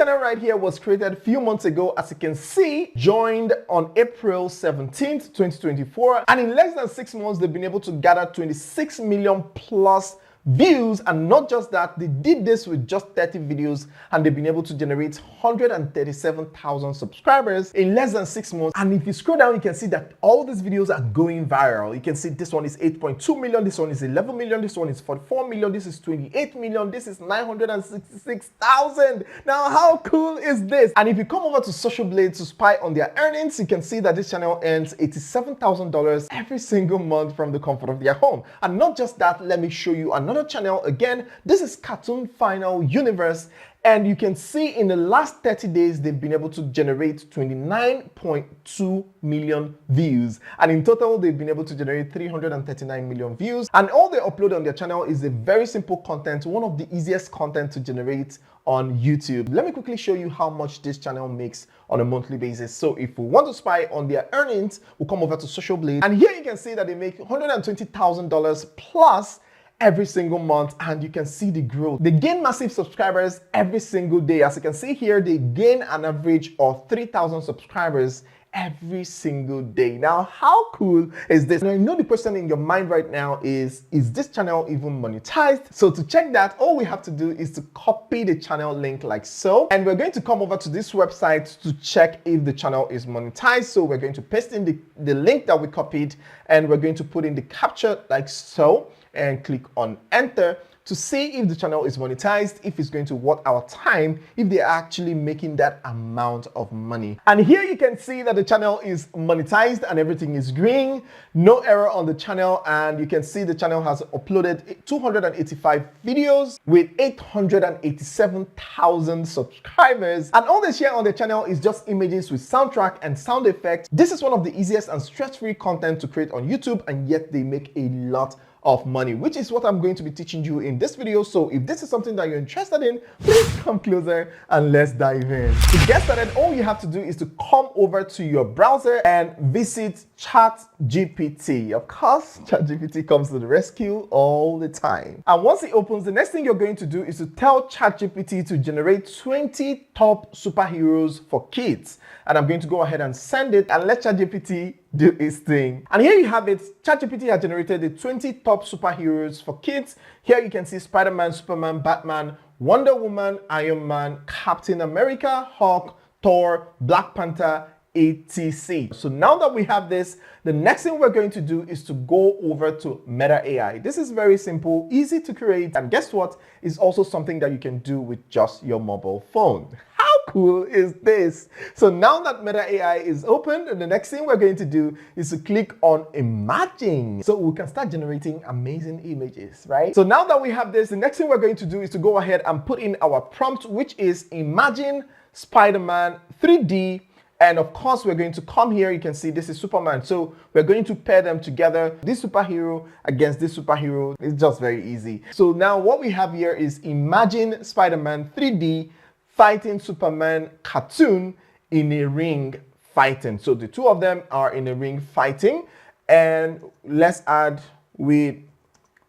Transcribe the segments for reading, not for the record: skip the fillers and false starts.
channel right here was created a few months ago, as you can see, joined on April 17th, 2024. And in less than 6 months, they've been able to gather 26 million plus views. And not just that, they did this with just 30 videos and they've been able to generate 137,000 subscribers in less than 6 months. And if you scroll down, you can see that all these videos are going viral. You can see this one is 8.2 million, this one is 11 million, this one is 44 million, this is 28 million, this is 966,000. Now, how cool is this? And if you come over to Social Blade to spy on their earnings, you can see that this channel earns $87,000 every single month from the comfort of their home. And not just that, let me show you another channel again. This is Cartoon Final Universe, and you can see in the last 30 days they've been able to generate 29.2 million views, and in total they've been able to generate 339 million views. And all they upload on their channel is a very simple content, one of the easiest content to generate on YouTube. Let me quickly show you how much this channel makes on a monthly basis. So if we want to spy on their earnings, we'll come over to Social Blade, and here you can see that they make $120,000 plus every single month, and you can see the growth. They gain massive subscribers every single day. As you can see here, they gain an average of 3,000 subscribers every single day. Now, how cool is this? Now, I know the question in your mind right now is this channel even monetized? So to check that, all we have to do is to copy the channel link like so. And we're going to come over to this website to check if the channel is monetized. So we're going to paste in the link that we copied, and we're going to put in the capture like so, and click on enter to see if the channel is monetized, if it's going to worth our time, if they're actually making that amount of money. And here you can see that the channel is monetized and everything is green, no error on the channel, and you can see the channel has uploaded 285 videos with 887,000 subscribers. And all they share on the channel is just images with soundtrack and sound effects. This is one of the easiest and stress-free content to create on YouTube, and yet they make a lot of money, which is what I'm going to be teaching you in this video. So if this is something that you're interested in, please come closer and let's dive in. To get started, all you have to do is to come over to your browser and visit ChatGPT. Of course, ChatGPT comes to the rescue all the time. And once it opens, the next thing you're going to do is to tell ChatGPT to generate 20 top superheroes for kids. And I'm going to go ahead and send it and let ChatGPT do its thing. And here you have it. ChatGPT has generated the 20 top superheroes for kids. Here you can see Spider-Man, Superman, Batman, Wonder Woman, Iron Man, Captain America, Hulk, Thor, Black Panther, etc. So now that we have this, the next thing we're going to do is to go over to Meta AI. This is very simple, easy to create, and guess what? It's also something that you can do with just your mobile phone. How cool is this? So now that Meta AI is open, the next thing we're going to do is to click on Imagine. So we can start generating amazing images, right? So now that we have this, the next thing we're going to do is to go ahead and put in our prompt, which is Imagine Spider-Man 3D. And of course, we're going to come here. You can see this is Superman. So we're going to pair them together. This superhero against this superhero. It's just very easy. So now what we have here is Imagine Spider-Man 3D fighting Superman cartoon in a ring fighting. So the two of them are in a ring fighting. And let's add with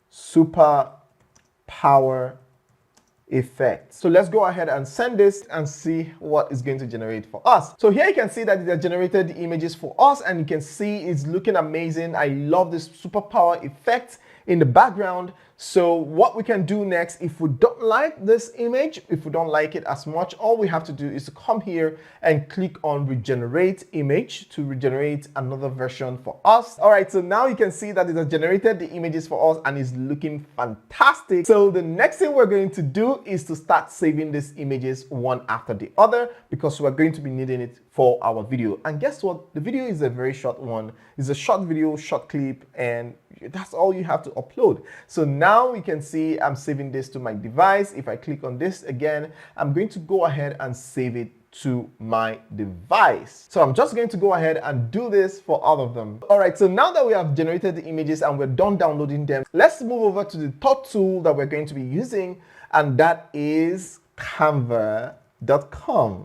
super power effect. So let's go ahead and send this and see what it's going to generate for us. So here you can see that it has generated the images for us, and you can see it's looking amazing. I love this superpower effect in the background. So what we can do next, if we don't like this image, if we don't like it as much, all we have to do is to come here and click on regenerate image to regenerate another version for us. All right, so now you can see that it has generated the images for us and is looking fantastic. So the next thing we're going to do is to start saving these images one after the other, because we're going to be needing it for our video. And guess what? The video is a very short one. It's a short video, short clip, and that's all you have to upload. So now we can see I'm saving this to my device. If I click on this again, I'm going to go ahead and save it to my device. So I'm just going to go ahead and do this for all of them. All right, so now that we have generated the images and we're done downloading them, let's move over to the third tool that we're going to be using, and that is Canva.com.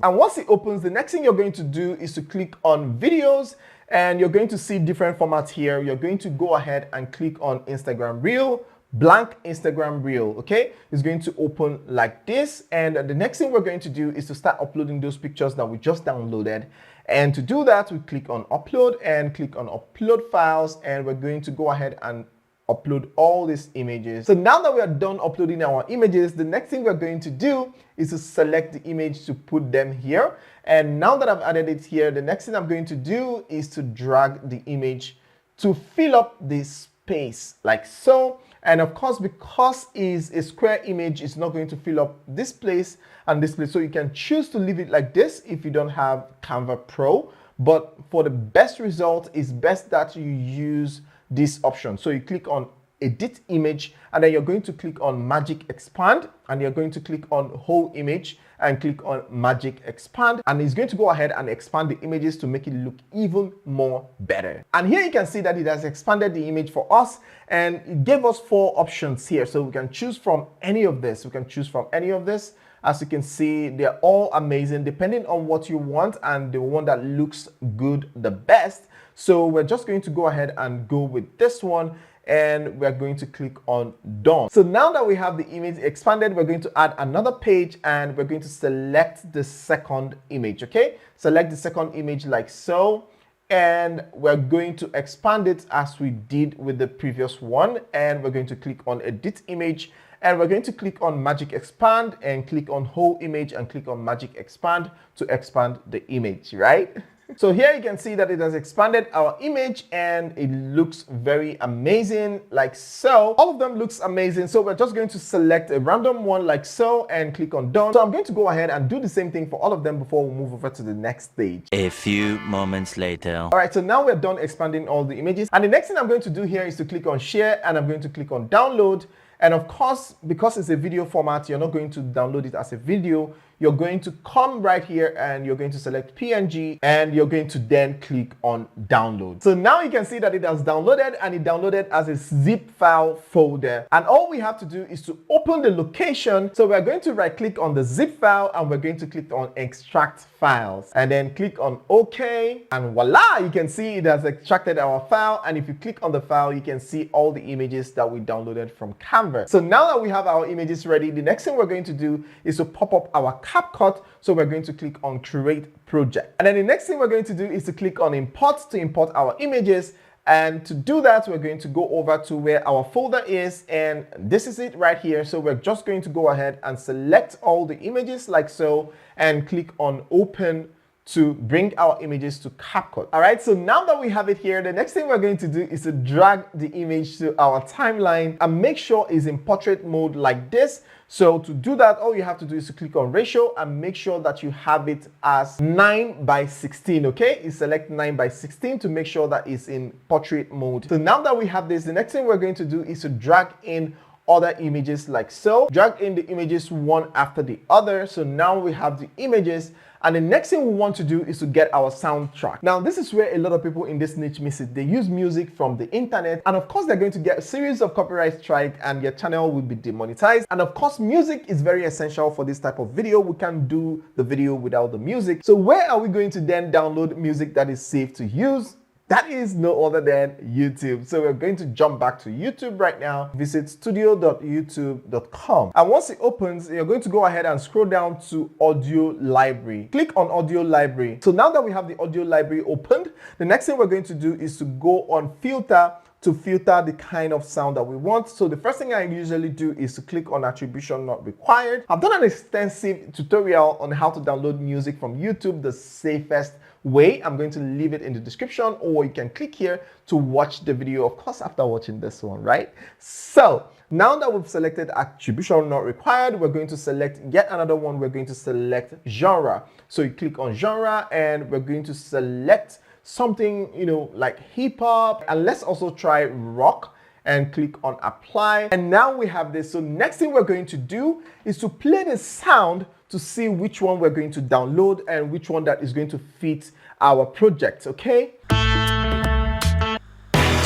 And once it opens, the next thing you're going to do is to click on videos, and you're going to see different formats here. You're going to go ahead and click on Instagram Reel, blank Instagram reel. Okay, it's going to open like this, and the next thing we're going to do is to start uploading those pictures that we just downloaded. And to do that, we click on upload and click on upload files, and we're going to go ahead and upload all these images. So now that we are done uploading our images, the next thing we're going to do is to select the image to put them here. And now that I've added it here, the next thing I'm going to do is to drag the image to fill up this space like so. And of course, because it's a square image, it's not going to fill up this place and this place. So you can choose to leave it like this if you don't have Canva Pro. But for the best result, it's best that you use this option. So you click on edit image, and then you're going to click on magic expand, and you're going to click on whole image and click on magic expand, and it's going to go ahead and expand the images to make it look even more better. And here you can see that it has expanded the image for us, and it gave us 4 options here. So we can choose from any of this. We can choose from any of this. As you can see, they're all amazing depending on what you want and the one that looks good the best. So we're just going to go ahead and go with this one, and we're going to click on done. So now that we have the image expanded, we're going to add another page, and we're going to select the second image. Okay, select the second image like so, and we're going to expand it as we did with the previous one, and we're going to click on edit image, and we're going to click on magic expand and click on whole image and click on magic expand to expand the image, right? So here you can see that it has expanded our image, and it looks very amazing like so. All of them looks amazing. So we're just going to select a random one like so and click on done. So I'm going to go ahead and do the same thing for all of them before we move over to the next stage. A few moments later. All right, so now we're done expanding all the images. And the next thing I'm going to do here is to click on share, and I'm going to click on download. And of course, because it's a video format, you're not going to download it as a video. You're going to come right here and you're going to select PNG, and you're going to then click on download. So now you can see that it has downloaded, and it downloaded as a zip file folder. And all we have to do is to open the location. So we're going to right click on the zip file, and we're going to click on extract files, and then click on OK, and voila, you can see it has extracted our file. And if you click on the file, you can see all the images that we downloaded from Canva. So now that we have our images ready, the next thing we're going to do is to pop up our CapCut. So we're going to click on create project, and then the next thing we're going to do is to click on import to import our images. And to do that, we're going to go over to where our folder is, and this is it right here. So we're just going to go ahead and select all the images like so, and click on open to bring our images to CapCut. All right, so now that we have it here, the next thing we're going to do is to drag the image to our timeline and make sure it's in portrait mode like this. So to do that, all you have to do is to click on ratio and make sure that you have it as 9:16, okay? You select 9:16 to make sure that it's in portrait mode. So now that we have this, the next thing we're going to do is to drag in other images like so. Drag in the images one after the other. So now we have the images, and the next thing we want to do is to get our soundtrack. Now, this is where a lot of people in this niche miss it. They use music from the internet, and of course, they're going to get a series of copyright strike, and your channel will be demonetized. And of course, music is very essential for this type of video. We can't do the video without the music. So where are we going to then download music that is safe to use? That is no other than YouTube. So we're going to jump back to YouTube right now. Visit studio.youtube.com. And once it opens, you're going to go ahead and scroll down to audio library. Click on audio library. So now that we have the audio library opened, the next thing we're going to do is to go on filter to filter the kind of sound that we want. So the first thing I usually do is to click on attribution not required. I've done an extensive tutorial on how to download music from YouTube the safest way. I'm going to leave it in the description, or you can click here to watch the video, of course, after watching this one, right? So now that we've selected attribution not required, we're going to select yet another one. We're going to select genre. So you click on genre, and we're going to select something, you know, like hip hop, and let's also try rock, and click on apply. And now we have this. So next thing we're going to do is to play the sound to see which one we're going to download and which one that is going to fit our project, okay?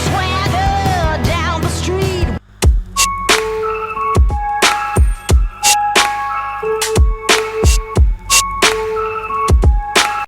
Swagger down the street.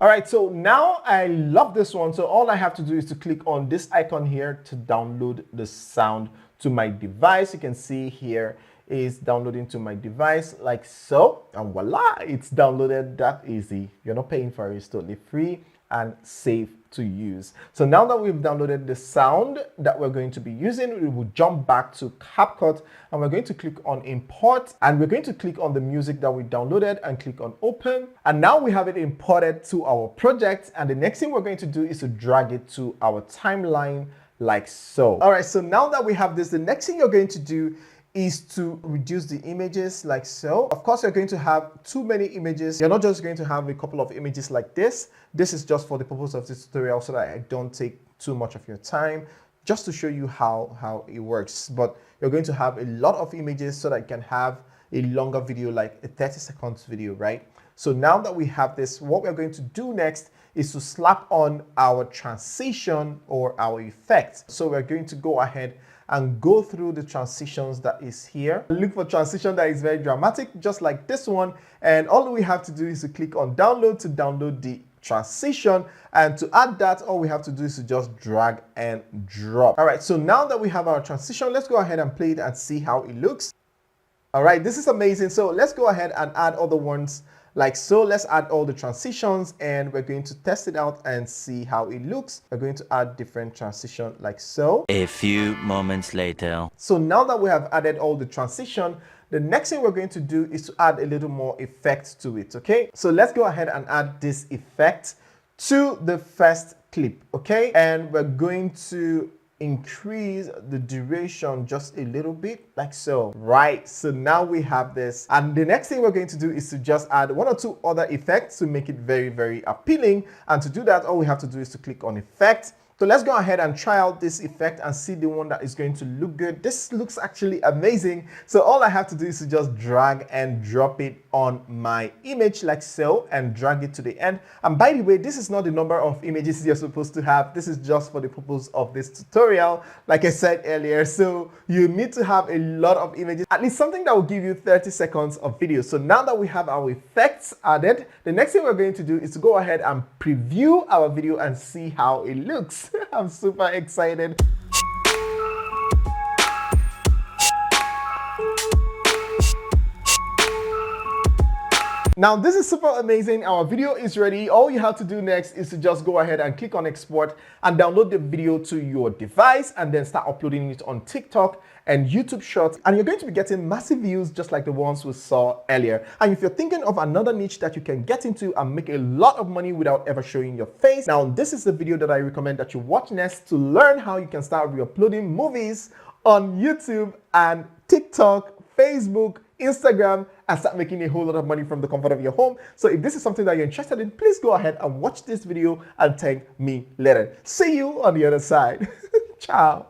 All right, so now I love this one. So all I have to do is to click on this icon here to download the sound to my device. You can see here is downloading to my device like so, and voila, it's downloaded that easy. You're not paying for it, it's totally free and safe to use. So now that we've downloaded the sound that we're going to be using, we will jump back to CapCut and we're going to click on import, and we're going to click on the music that we downloaded and click on open. And now we have it imported to our project, and the next thing we're going to do is to drag it to our timeline like so. All right, so now that we have this, the next thing you're going to do is to reduce the images like so. Of course, you're going to have too many images. You're not just going to have a couple of images like this. This is just for the purpose of this tutorial so that I don't take too much of your time, just to show you how it works. But you're going to have a lot of images so that you can have a longer video, like a 30 seconds video, right? So now that we have this, what we're going to do next is to slap on our transition or our effect. So we're going to go ahead and go through the transitions that is here. Look for transition that is very dramatic, just like this one. And all we have to do is to click on download to download the transition. And to add that, all we have to do is to just drag and drop. All right, so now that we have our transition, let's go ahead and play it and see how it looks. All right, this is amazing. So let's go ahead and add other ones like so. Let's add all the transitions and we're going to test it out and see how it looks. We're going to add different transition like so. A few moments later. So now that we have added all the transition, the next thing we're going to do is to add a little more effect to it, okay? So let's go ahead and add this effect to the first clip, okay? And we're going to increase the duration just a little bit like so. Right, so now we have this, and the next thing we're going to do is to just add one or two other effects to make it very, very appealing. And to do that, all we have to do is to click on effect. So let's go ahead and try out this effect and see the one that is going to look good. This looks actually amazing. So all I have to do is to just drag and drop it on my image like so and drag it to the end. And by the way, this is not the number of images you're supposed to have. This is just for the purpose of this tutorial, like I said earlier. So you need to have a lot of images, at least something that will give you 30 seconds of video. So now that we have our effects added, the next thing we're going to do is to go ahead and preview our video and see how it looks. I'm super excited. Now this is super amazing. Our video is ready. All you have to do next is to just go ahead and click on export and download the video to your device and then start uploading it on TikTok and YouTube Shorts, and you're going to be getting massive views just like the ones we saw earlier. And if you're thinking of another niche that you can get into and make a lot of money without ever showing your face, now this is the video that I recommend that you watch next to learn how you can start re-uploading movies on YouTube and TikTok, Facebook, Instagram, and start making a whole lot of money from the comfort of your home. So if this is something that you're interested in, please go ahead and watch this video and thank me later. See you on the other side. Ciao.